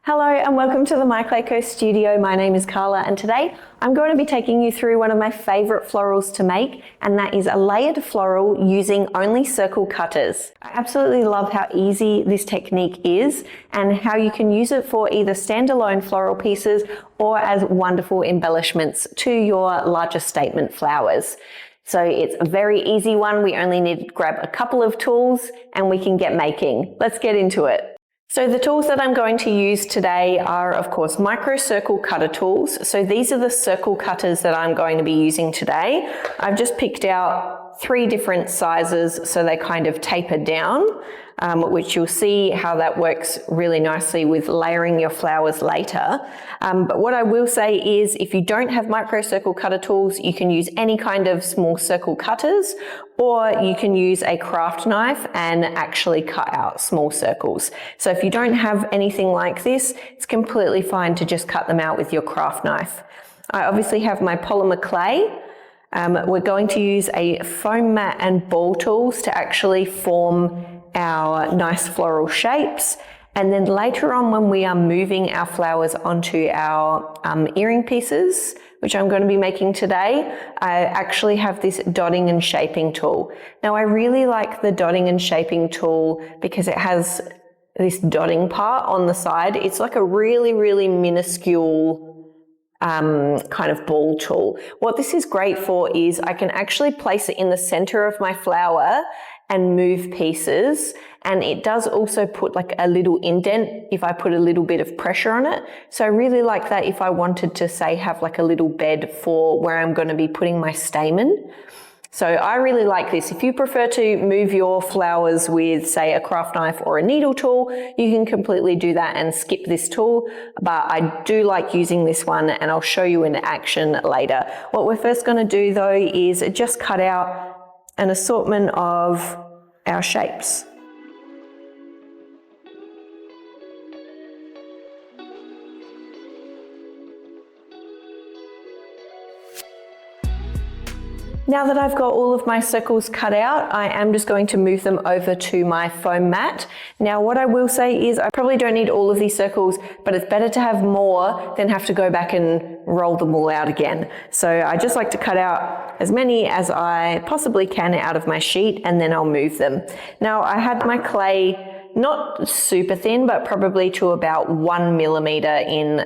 Hello and welcome to the My Clayco studio. My name is Carla and today I'm going to be taking you through one of my favorite florals to make, and that is a layered floral using only circle cutters. I absolutely love how easy this technique is and how you can use it for either standalone floral pieces or as wonderful embellishments to your larger statement flowers. So it's a very easy one. We only need to grab a couple of tools and we can get making. Let's get into it. So the tools that I'm going to use today are, of course, micro circle cutter tools. So these are the circle cutters that I'm going to be using today. I've just picked out 3 different sizes so they kind of taper down, which you'll see how that works really nicely with layering your flowers later. But what I will say is if you don't have micro circle cutter tools, you can use any kind of small circle cutters, or you can use a craft knife and actually cut out small circles. So if you don't have anything like this, it's completely fine to just cut them out with your craft knife. I obviously have my polymer clay. We're going to use a foam mat and ball tools to actually form our nice floral shapes. And then later on, when we are moving our flowers onto our earring pieces, which I'm going to be making today, I actually have this dotting and shaping tool. Now I really like the dotting and shaping tool because it has this dotting part on the side. It's like a really, really minuscule kind of ball tool. What this is great for is I can actually place it in the center of my flower and move pieces, and it does also put like a little indent if I put a little bit of pressure on it. So I really like that if I wanted to, say, have like a little bed for where I'm going to be putting my stamen. So I really like this. If you prefer to move your flowers with, say, a craft knife or a needle tool, you can completely do that and skip this tool. But I do like using this one, and I'll show you in action later. What we're first going to do though is just cut out an assortment of our shapes. Now that I've got all of my circles cut out, I am just going to move them over to my foam mat. Now what I will say is I probably don't need all of these circles, but it's better to have more than have to go back and roll them all out again. So I just like to cut out as many as I possibly can out of my sheet, and then I'll move them. Now I had my clay not super thin, but probably to about 1 millimeter in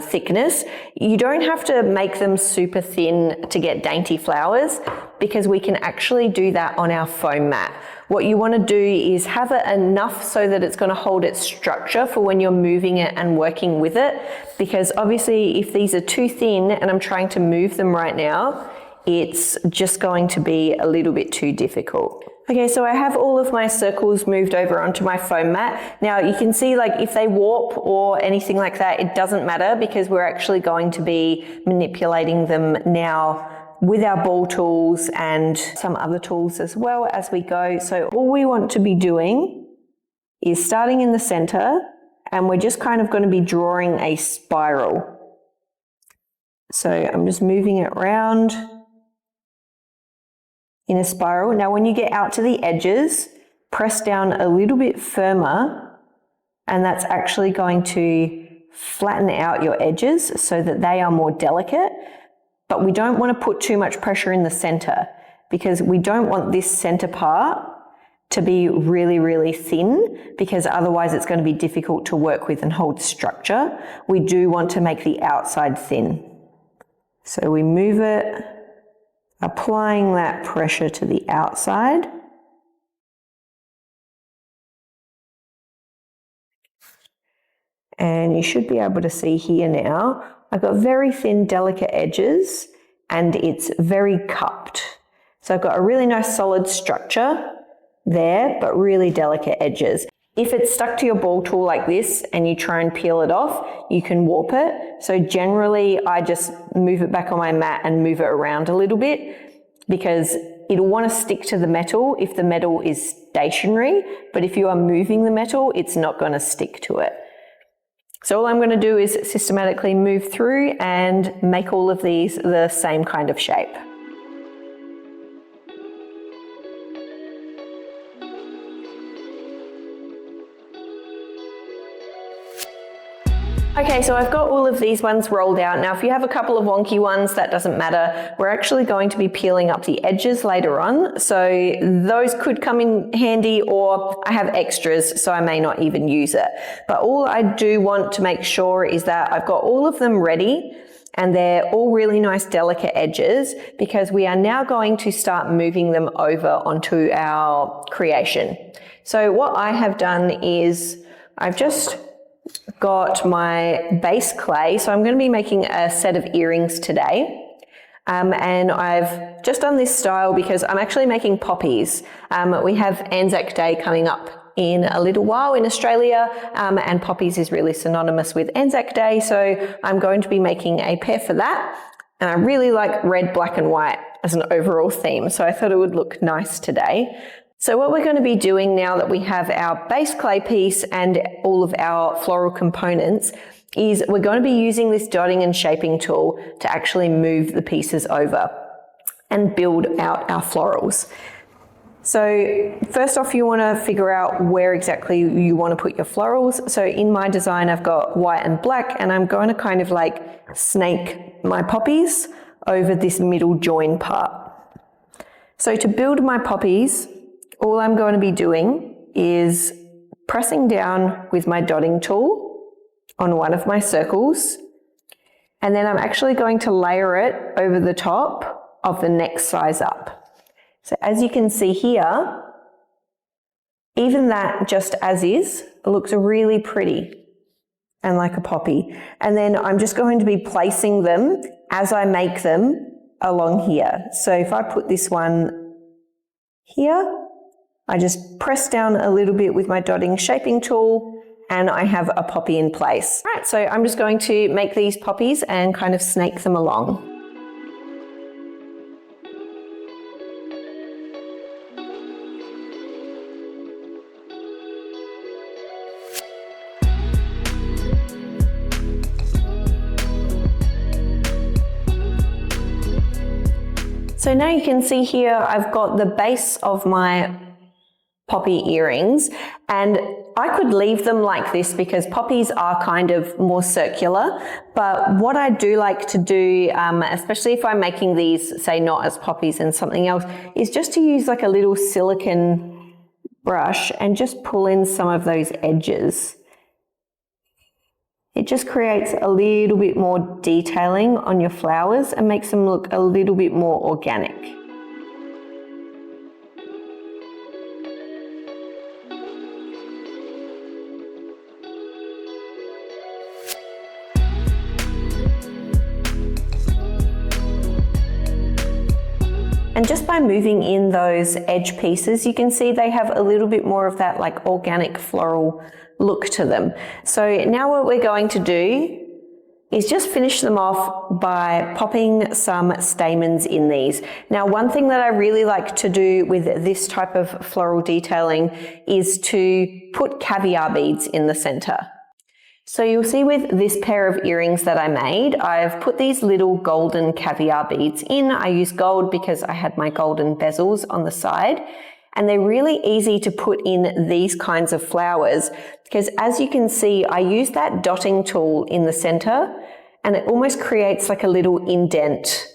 thickness. You don't have to make them super thin to get dainty flowers, because we can actually do that on our foam mat. What you want to do is have it enough so that it's going to hold its structure for when you're moving it and working with it, because obviously if these are too thin and I'm trying to move them right now, it's just going to be a little bit too difficult. Okay, so I have all of my circles moved over onto my foam mat. Now you can see, like, if they warp or anything like that, it doesn't matter, because we're actually going to be manipulating them now with our ball tools and some other tools as well as we go. So all we want to be doing is starting in the center, and we're just kind of going to be drawing a spiral. So I'm just moving it around in a spiral. Now when you get out to the edges, press down a little bit firmer, and that's actually going to flatten out your edges so that they are more delicate. But we don't want to put too much pressure in the center, because we don't want this center part to be really, really thin, because otherwise it's going to be difficult to work with and hold structure. We do want to make the outside thin. So we move it, applying that pressure to the outside. And you should be able to see here now, I've got very thin, delicate edges, and it's very cupped. So I've got a really nice solid structure there, but really delicate edges. If it's stuck to your ball tool like this and you try and peel it off, you can warp it. So generally I just move it back on my mat and move it around a little bit, because it'll want to stick to the metal if the metal is stationary, but if you are moving the metal, it's not going to stick to it. So all I'm going to do is systematically move through and make all of these the same kind of shape. Okay, so I've got all of these ones rolled out. Now, if you have a couple of wonky ones, that doesn't matter. We're actually going to be peeling up the edges later on. So those could come in handy, or I have extras, so I may not even use it. But all I do want to make sure is that I've got all of them ready and they're all really nice delicate edges, because we are now going to start moving them over onto our creation. So what I have done is I've just got my base clay. So I'm going to be making a set of earrings today. And I've just done this style because I'm actually making poppies. We have Anzac Day coming up in a little while in Australia, and poppies is really synonymous with Anzac Day. So I'm going to be making a pair for that. And I really like red, black and white as an overall theme. So I thought it would look nice today. So what we're going to be doing now that we have our base clay piece and all of our floral components is we're going to be using this dotting and shaping tool to actually move the pieces over and build out our florals. So first off, you want to figure out where exactly you want to put your florals. So in my design, I've got white and black, and I'm going to kind of like snake my poppies over this middle join part. So to build my poppies, all I'm going to be doing is pressing down with my dotting tool on one of my circles, and then I'm actually going to layer it over the top of the next size up. So as you can see here, even that just as is looks really pretty and like a poppy. And then I'm just going to be placing them as I make them along here. So if I put this one here, I just press down a little bit with my dotting shaping tool and I have a poppy in place. All right, so I'm just going to make these poppies and kind of snake them along. So now you can see here I've got the base of my poppy earrings, and I could leave them like this because poppies are kind of more circular, but what I do like to do, especially if I'm making these, say not as poppies and something else, is just to use like a little silicone brush and just pull in some of those edges. It just creates a little bit more detailing on your flowers and makes them look a little bit more organic. And just by moving in those edge pieces, you can see they have a little bit more of that like organic floral look to them. So now what we're going to do is just finish them off by popping some stamens in these. Now, one thing that I really like to do with this type of floral detailing is to put caviar beads in the center. So you'll see with this pair of earrings that I made, I've put these little golden caviar beads in. I use gold because I had my golden bezels on the side, and they're really easy to put in these kinds of flowers because as you can see, I use that dotting tool in the center and it almost creates like a little indent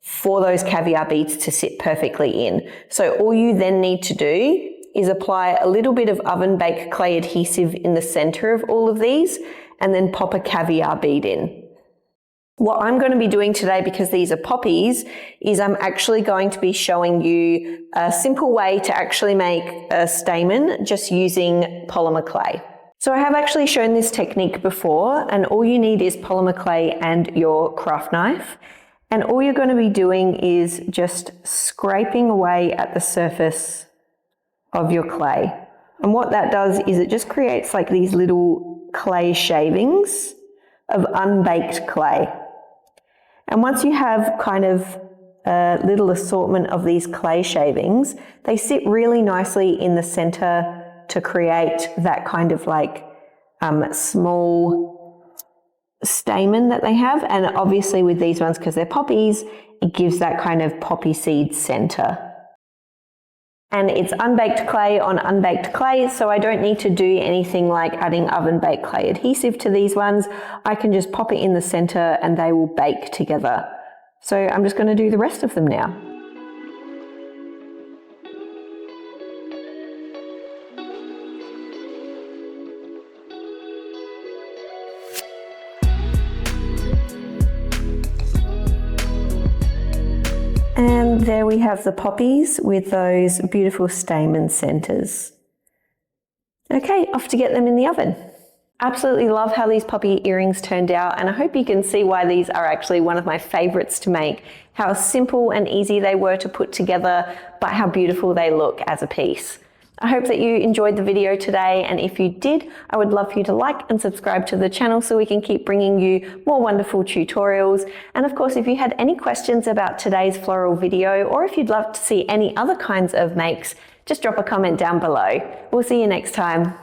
for those caviar beads to sit perfectly in. So all you then need to do is apply a little bit of oven baked clay adhesive in the center of all of these and then pop a caviar bead in. What I'm going to be doing today, because these are poppies, is I'm actually going to be showing you a simple way to actually make a stamen just using polymer clay. So I have actually shown this technique before, and all you need is polymer clay and your craft knife. And all you're going to be doing is just scraping away at the surface of your clay. And what that does is it just creates like these little clay shavings of unbaked clay. And once you have kind of a little assortment of these clay shavings, they sit really nicely in the center to create that kind of like small stamen that they have. And obviously with these ones, because they're poppies, it gives that kind of poppy seed center. And it's unbaked clay on unbaked clay, so I don't need to do anything like adding oven baked clay adhesive to these ones. I can just pop it in the center and they will bake together. So I'm just going to do the rest of them now. And there we have the poppies with those beautiful stamen centers. Okay, off to get them in the oven. Absolutely love how these poppy earrings turned out, and I hope you can see why these are actually one of my favorites to make. How simple and easy they were to put together, but how beautiful they look as a piece. I hope that you enjoyed the video today, and if you did, I would love for you to like and subscribe to the channel so we can keep bringing you more wonderful tutorials. And of course, if you had any questions about today's floral video, or if you'd love to see any other kinds of makes, just drop a comment down below. We'll see you next time.